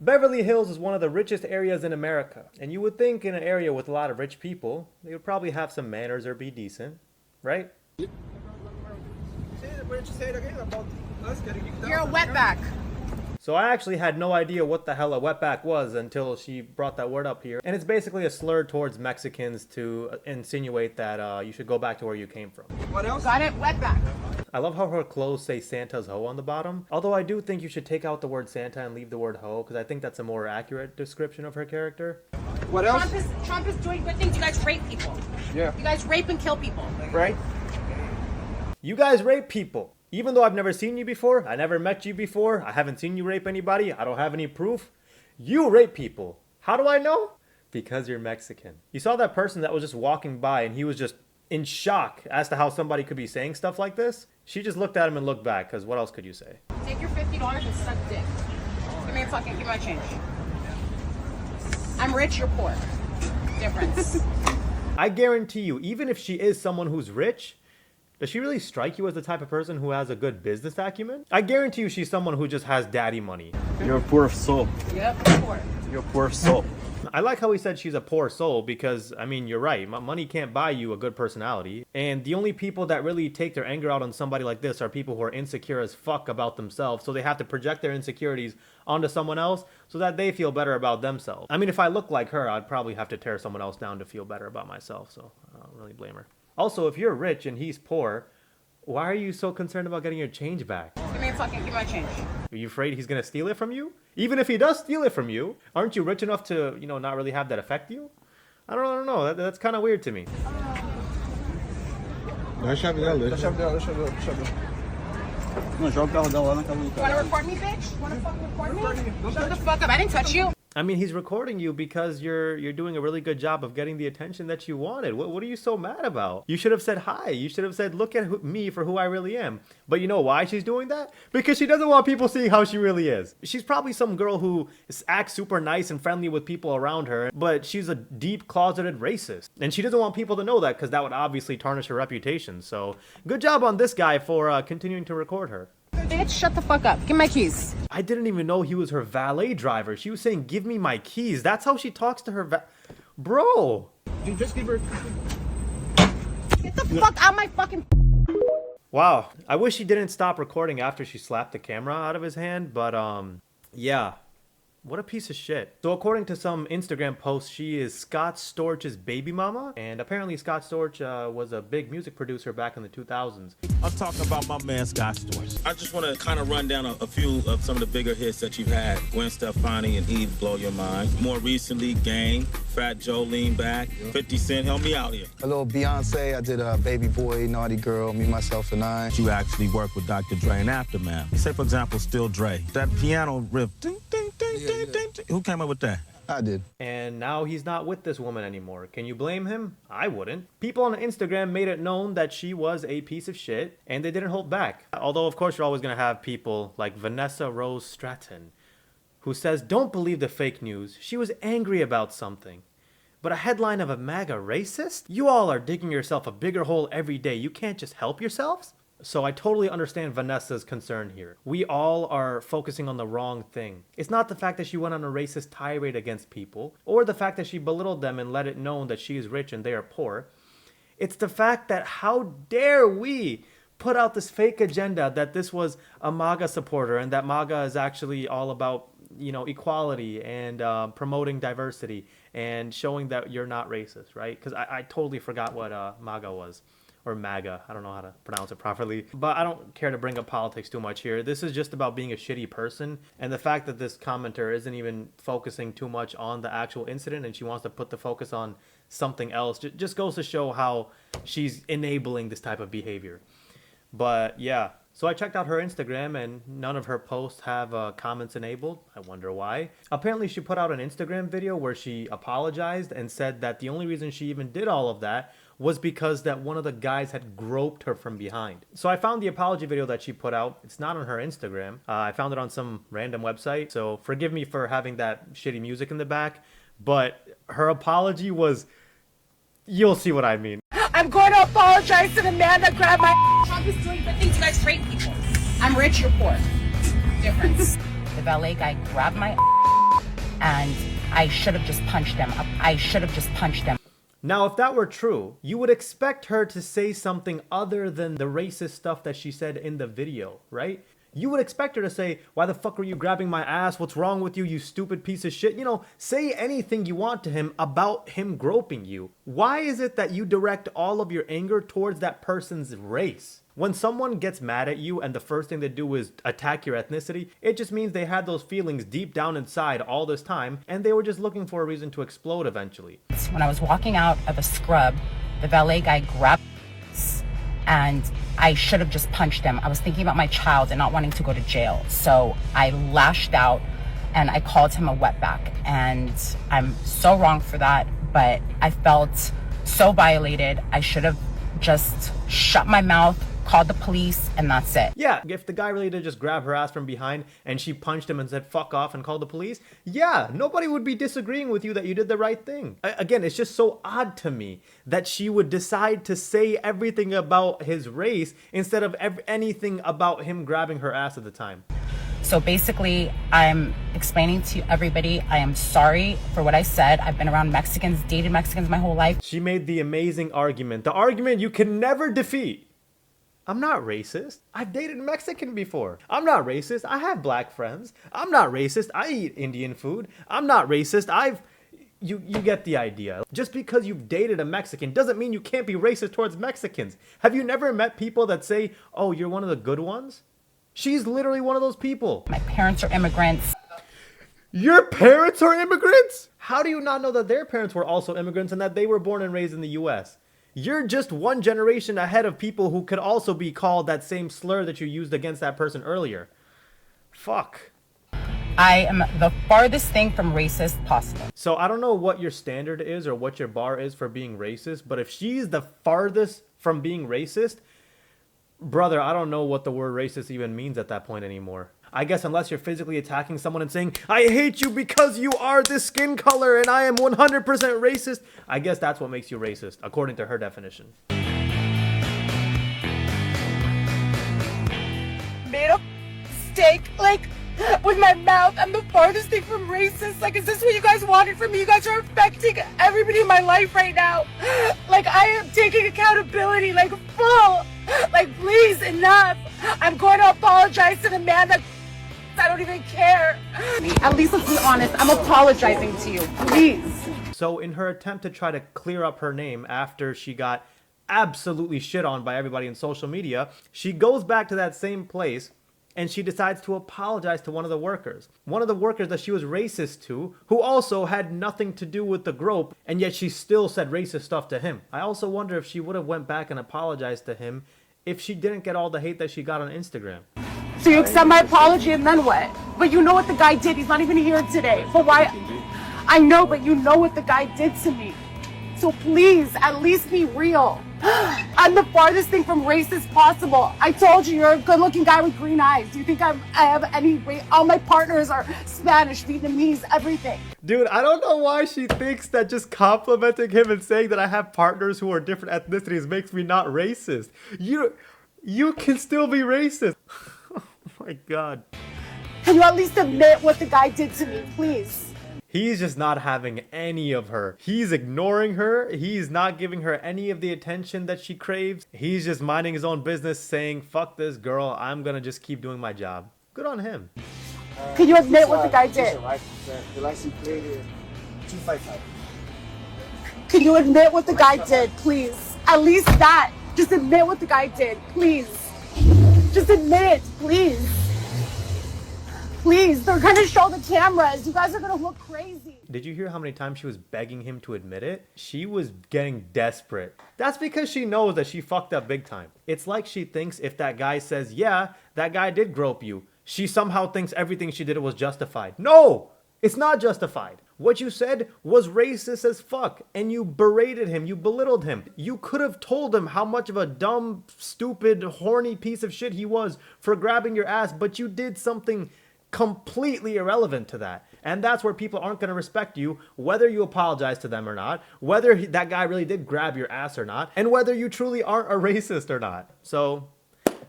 Beverly Hills is one of the richest areas in America, and you would think in an area with a lot of rich people, they would probably have some manners or be decent, right? You're a wetback. So I actually had no idea what the hell a wetback was until she brought that word up here. And it's basically a slur towards Mexicans to insinuate that you should go back to where you came from. What else? Got it? Wetback. I love how her clothes say Santa's hoe on the bottom. Although I do think you should take out the word Santa and leave the word hoe, because I think that's a more accurate description of her character. What else? Trump is doing good things. You guys rape people. Yeah. You guys rape and kill people. Right? You guys rape people. Even though I've never seen you before, I never met you before, I haven't seen you rape anybody, I don't have any proof. You rape people. How do I know? Because you're Mexican. You saw that person that was just walking by and he was just in shock as to how somebody could be saying stuff like this. She just looked at him and looked back, because what else could you say? Take your $50 and suck dick. Give me my change. I'm rich, you're poor. Difference. I guarantee you, even if she is someone who's rich, does she really strike you as the type of person who has a good business acumen? I guarantee you she's someone who just has daddy money. You're a poor soul. Yep, poor. You're a poor soul. I like how he said she's a poor soul because, I mean, you're right. Money can't buy you a good personality. And the only people that really take their anger out on somebody like this are people who are insecure as fuck about themselves. So they have to project their insecurities onto someone else so that they feel better about themselves. I mean, if I look like her, I'd probably have to tear someone else down to feel better about myself. So I don't really blame her. Also, if you're rich and he's poor, why are you so concerned about getting your change back? Give me my change. Are you afraid he's gonna steal it from you? Even if he does steal it from you, aren't you rich enough to, not really have that affect you? I don't know. That's kind of weird to me. Dá a chave dela. Dá a chave dela. Não, joga o carro dela lá na casa do You cara. wanna record me, bitch? You wanna fucking record me? Shut the fuck up. I didn't touch you. I mean, he's recording you because you're doing a really good job of getting the attention that you wanted. What are you so mad about? You should have said hi. You should have said, look at me for who I really am. But you know why she's doing that? Because she doesn't want people seeing how she really is. She's probably some girl who acts super nice and friendly with people around her, but she's a deep closeted racist. And she doesn't want people to know that because that would obviously tarnish her reputation. So good job on this guy for continuing to record her. Bitch, shut the fuck up. Give me my keys. I didn't even know he was her valet driver. She was saying, give me my keys. That's how she talks to her Bro. You just give her... Get the fuck out my fucking... Wow. I wish he didn't stop recording after she slapped the camera out of his hand, but yeah. What a piece of shit. So according to some Instagram posts, she is Scott Storch's baby mama. And apparently Scott Storch was a big music producer back in the 2000s. I'm talking about my man Scott Storch. I just want to kind of run down a few of some of the bigger hits that you've had. Gwen Stefani and Eve, Blow Your Mind. More recently, Gang, Fat Joe, Lean Back, 50 Cent, help me out here. A little Beyonce, I did Baby Boy, Naughty Girl, Me, Myself, and I. You actually work with Dr. Dre and Aftermath. Say, for example, Still Dre. That piano riff, ding, ding, ding, ding, ding, ding. Who came up with that? I did. And now he's not with this woman anymore. Can you blame him? I wouldn't. People on Instagram made it known that she was a piece of shit, and they didn't hold back. Although, of course, you're always going to have people like Vanessa Rose Stratton, who says, don't believe the fake news. She was angry about something. But a headline of a MAGA racist? You all are digging yourself a bigger hole every day. You can't just help yourselves? So I totally understand Vanessa's concern here. We all are focusing on the wrong thing. It's not the fact that she went on a racist tirade against people, or the fact that she belittled them and let it known that she is rich and they are poor. It's the fact that how dare we put out this fake agenda that this was a MAGA supporter and that MAGA is actually all about, equality and promoting diversity and showing that you're not racist, right? Because I totally forgot what MAGA was. Or MAGA, I don't know how to pronounce it properly. But I don't care to bring up politics too much here. This is just about being a shitty person. And the fact that this commenter isn't even focusing too much on the actual incident and she wants to put the focus on something else just goes to show how she's enabling this type of behavior. But yeah, so I checked out her Instagram and none of her posts have comments enabled. I wonder why. Apparently she put out an Instagram video where she apologized and said that the only reason she even did all of that was because that one of the guys had groped her from behind. So I found the apology video that she put out. It's not on her Instagram. I found it on some random website. So forgive me for having that shitty music in the back. But her apology was, you'll see what I mean. I'm going to apologize to the man that grabbed my... Trump is doing good things. You guys rape people. I'm rich, you're poor. Difference. The valet guy grabbed my... and I should have just punched him. I should have just punched him. Now, if that were true, you would expect her to say something other than the racist stuff that she said in the video, right? You would expect her to say, why the fuck were you grabbing my ass? What's wrong with you, you stupid piece of shit? You know, say anything you want to him about him groping you. Why is it that you direct all of your anger towards that person's race? When someone gets mad at you and the first thing they do is attack your ethnicity, it just means they had those feelings deep down inside all this time and they were just looking for a reason to explode eventually. When I was walking out of a scrub, the valet guy grabbed and I should have just punched him. I was thinking about my child and not wanting to go to jail. So I lashed out and I called him a wetback. And I'm so wrong for that, but I felt so violated. I should have just shut my mouth, called the police, and that's it. Yeah, if the guy really did just grab her ass from behind and she punched him and said fuck off and called the police, yeah, nobody would be disagreeing with you that you did the right thing. Again, it's just so odd to me that she would decide to say everything about his race instead of anything about him grabbing her ass at the time. So basically, I'm explaining to everybody, I am sorry for what I said. I've been around Mexicans, dated Mexicans my whole life. She made the amazing argument, the argument you can never defeat. I'm not racist. I've dated Mexican before. I'm not racist. I have black friends. I'm not racist. I eat Indian food. I'm not racist. You get the idea. Just because you've dated a Mexican doesn't mean you can't be racist towards Mexicans. Have you never met people that say, oh, you're one of the good ones? She's literally one of those people. My parents are immigrants. Your parents are immigrants? How do you not know that their parents were also immigrants and that they were born and raised in the US? You're just one generation ahead of people who could also be called that same slur that you used against that person earlier. Fuck. I am the farthest thing from racist possible. So I don't know what your standard is or what your bar is for being racist, but if she's the farthest from being racist, brother, I don't know what the word racist even means at that point anymore. I guess unless you're physically attacking someone and saying, I hate you because you are this skin color and I am 100% racist, I guess that's what makes you racist, according to her definition. Made a mistake, like, with my mouth. I'm the farthest thing from racist. Like, is this what you guys wanted from me? You guys are affecting everybody in my life right now. Like, I am taking accountability, like, full. Like, please, enough. I'm going to apologize to the man that I don't even care. At least let's be honest. I'm apologizing to you. Please. So in her attempt to try to clear up her name after she got absolutely shit on by everybody in social media, she goes back to that same place and she decides to apologize to one of the workers. One of the workers that she was racist to, who also had nothing to do with the grope, and yet she still said racist stuff to him. I also wonder if she would have went back and apologized to him if she didn't get all the hate that she got on Instagram. So you accept my apology and then what? But you know what the guy did. He's not even here today. But why? I know, but you know what the guy did to me. So please, at least be real. I'm the farthest thing from racist possible. I told you, you're a good-looking guy with green eyes. Do you think I have any race? All my partners are Spanish, Vietnamese, everything. Dude, I don't know why she thinks that just complimenting him and saying that I have partners who are different ethnicities makes me not racist. You can still be racist. Oh my God. Can you at least admit what the guy did to me, please? He's just not having any of her. He's ignoring her. He's not giving her any of the attention that she craves. He's just minding his own business saying, fuck this girl. I'm gonna just keep doing my job. Good on him. Can you admit what the guy did? The license plate is 255. Can you admit what the guy did, please? At least that. Just admit what the guy did, please. Just admit it, please. Please, they're gonna show the cameras. You guys are gonna look crazy. Did you hear how many times she was begging him to admit it? She was getting desperate. That's because she knows that she fucked up big time. It's like she thinks if that guy says, yeah, that guy did grope you, she somehow thinks everything she did was justified. No! It's not justified. What you said was racist as fuck, and you berated him, you belittled him. You could have told him how much of a dumb, stupid, horny piece of shit he was for grabbing your ass, but you did something completely irrelevant to that. And that's where people aren't going to respect you, whether you apologize to them or not, whether that guy really did grab your ass or not, and whether you truly aren't a racist or not. So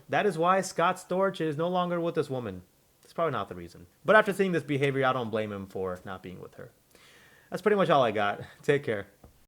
that is why Scott Storch is no longer with this woman. It's It's probably not the reason. But after seeing this behavior, I don't blame him for not being with her. That's pretty much all I got. Take care.